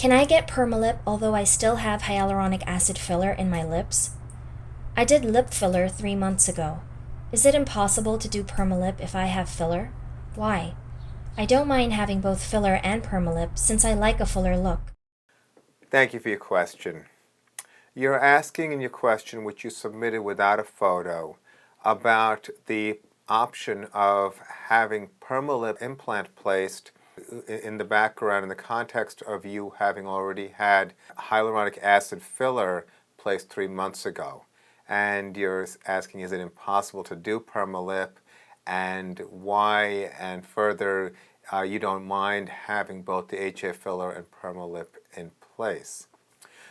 Can I get PermaLip although I still have hyaluronic acid filler in my lips? I did lip filler 3 months ago. Is it impossible to do PermaLip if I have filler? Why? I don't mind having both filler and PermaLip since I like a fuller look. Thank you for your question. You're asking in your question, which you submitted without a photo, about the option of having PermaLip implant placed in the background in the context of you having already had hyaluronic acid filler placed 3 months ago. And you're asking, is it impossible to do PermaLip, and why, and further, you don't mind having both the HA filler and PermaLip in place.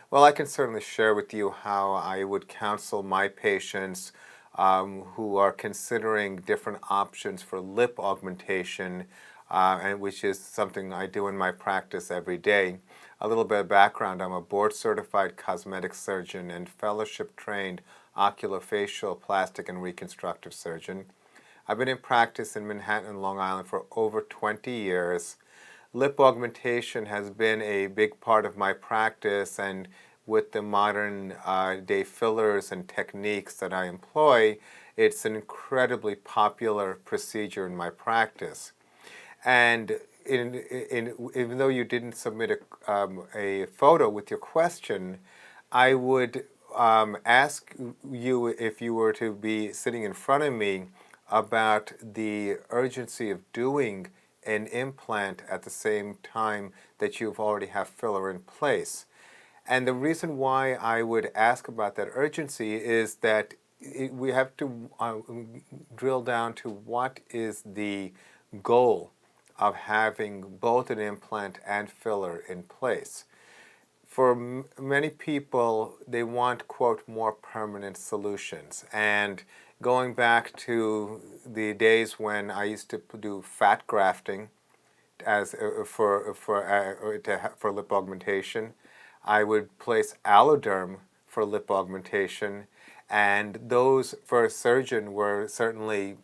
Well, I can certainly share with you how I would counsel my patients who are considering different options for lip augmentation, and which is something I do in my practice every day. A little bit of background: I'm a board-certified cosmetic surgeon and fellowship-trained oculofacial, plastic, and reconstructive surgeon. I've been in practice in Manhattan and Long Island for over 20 years. Lip augmentation has been a big part of my practice, and with the modern day fillers and techniques that I employ, it's an incredibly popular procedure in my practice. And even though you didn't submit a photo with your question, I would ask you, if you were to be sitting in front of me, about the urgency of doing an implant at the same time that you've already have filler in place. And the reason why I would ask about that urgency is that we have to drill down to what is the goal of having both an implant and filler in place. For many people, they want, quote, more permanent solutions. And going back to the days when I used to do fat grafting as for lip augmentation, I would place alloderm for lip augmentation, and those for a surgeon were certainly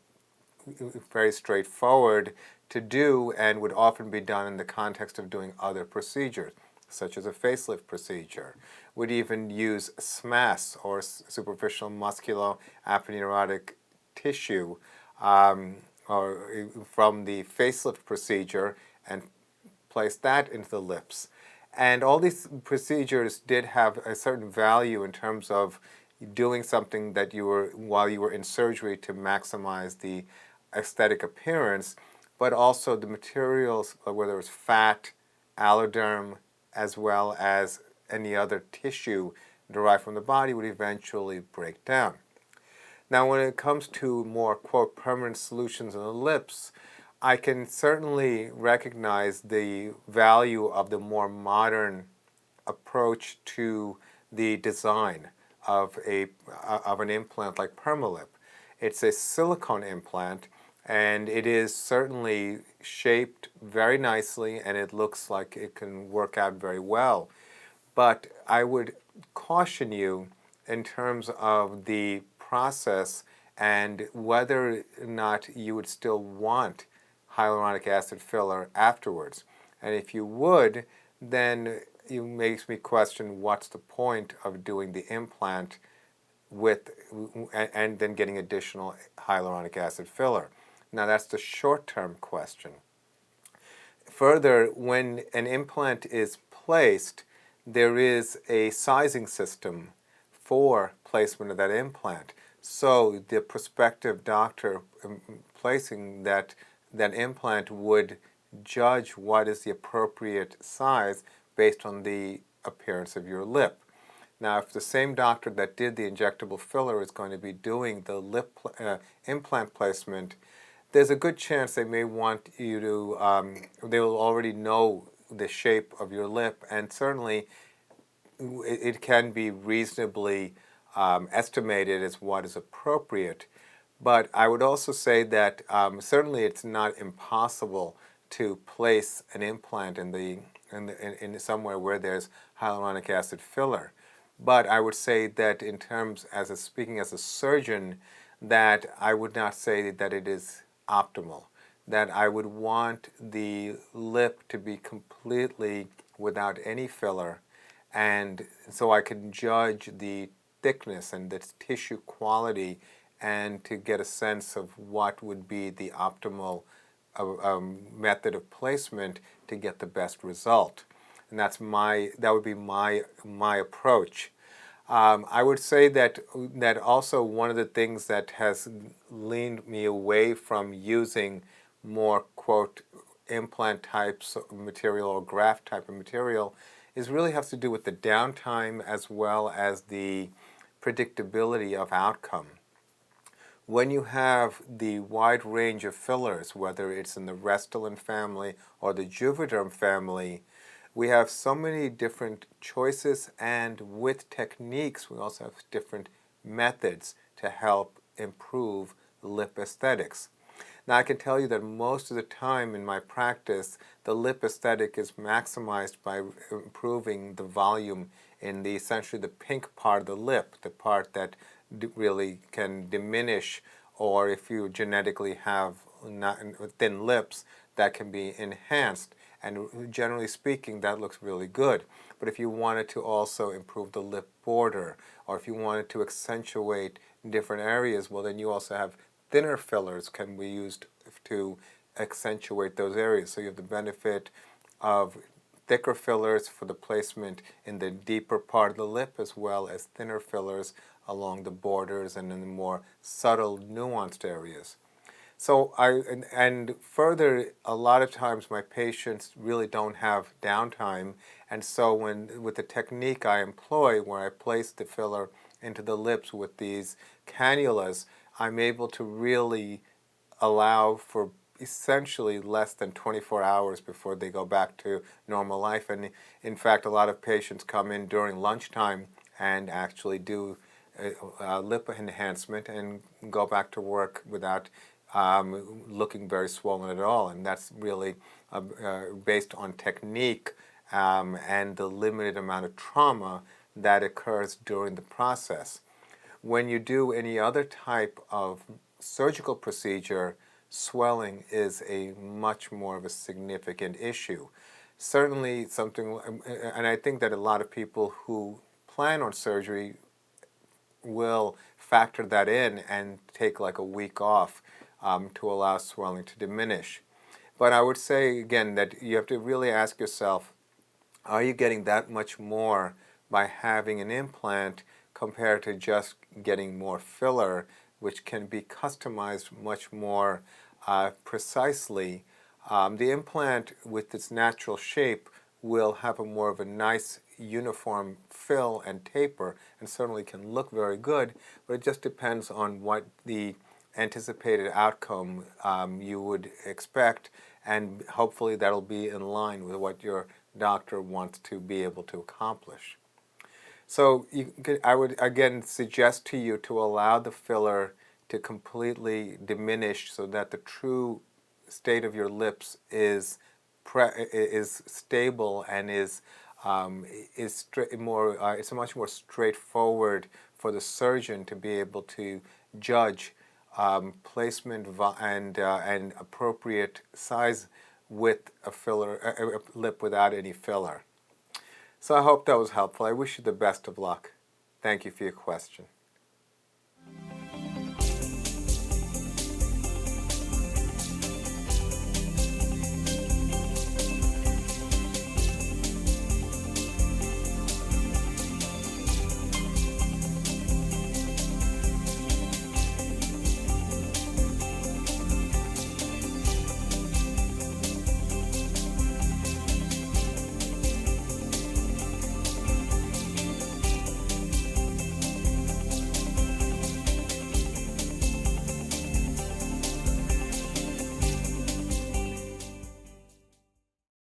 very straightforward to do and would often be done in the context of doing other procedures, such as a facelift procedure. Would even use SMAS, or superficial musculoaponeurotic tissue, or from the facelift procedure, and place that into the lips. And all these procedures did have a certain value in terms of doing something that you were, while you were in surgery, to maximize the aesthetic appearance, but also the materials, whether it was fat, alloderm, as well as any other tissue derived from the body, would eventually break down. Now, when it comes to more, quote, permanent solutions in the lips, I can certainly recognize the value of the more modern approach to the design of an implant like PermaLip. It's a silicone implant, and it is certainly shaped very nicely, and it looks like it can work out very well. But I would caution you in terms of the process and whether or not you would still want hyaluronic acid filler afterwards. And if you would, then it makes me question what's the point of doing the implant with and then getting additional hyaluronic acid filler. Now, that's the short-term question. Further, when an implant is placed, there is a sizing system for placement of that implant. So the prospective doctor placing that implant would judge what is the appropriate size based on the appearance of your lip. Now, if the same doctor that did the injectable filler is going to be doing the lip implant placement, there's a good chance they may want you to, they will already know the shape of your lip, and certainly it can be reasonably estimated as what is appropriate. But I would also say that certainly it's not impossible to place an implant in somewhere where there's hyaluronic acid filler. But I would say that in terms, speaking as a surgeon, that I would not say that it is optimal. That I would want the lip to be completely without any filler, and so I can judge the thickness and the tissue quality and to get a sense of what would be the optimal method of placement to get the best result. And that would be my approach. I would say that also one of the things that has leaned me away from using more, quote, implant types of material or graft type of material is really has to do with the downtime as well as the predictability of outcome. When you have the wide range of fillers, whether it's in the Restylane family or the Juvederm family, we have so many different choices, and with techniques we also have different methods to help improve lip aesthetics. Now I can tell you that most of the time in my practice the lip aesthetic is maximized by improving the volume in essentially the pink part of the lip, the part that really can diminish, or if you genetically have thin lips, that can be enhanced. And generally speaking, that looks really good. But if you wanted to also improve the lip border, or if you wanted to accentuate different areas, well, then you also have thinner fillers can be used to accentuate those areas. So you have the benefit of thicker fillers for the placement in the deeper part of the lip, as well as thinner fillers along the borders and in the more subtle, nuanced areas. So and further, a lot of times my patients really don't have downtime, and so with the technique I employ, where I place the filler into the lips with these cannulas, I'm able to really allow for essentially less than 24 hours before they go back to normal life. And in fact, a lot of patients come in during lunchtime and actually do lip enhancement and go back to work without looking very swollen at all. And that's really based on technique and the limited amount of trauma that occurs during the process. When you do any other type of surgical procedure, swelling is a much more of a significant issue. Certainly something, and I think that a lot of people who plan on surgery will factor that in and take like a week off to allow swelling to diminish. But I would say again that you have to really ask yourself, are you getting that much more by having an implant compared to just getting more filler, which can be customized much more precisely? The implant with its natural shape will have a more of a nice uniform fill and taper, and certainly can look very good, but it just depends on what the anticipated outcome you would expect, and hopefully that'll be in line with what your doctor wants to be able to accomplish. So I would again suggest to you to allow the filler to completely diminish so that the true state of your lips is stable and is it's much more straightforward for the surgeon to be able to judge placement and appropriate size with a lip without any filler. So I hope that was helpful. I wish you the best of luck. Thank you for your question.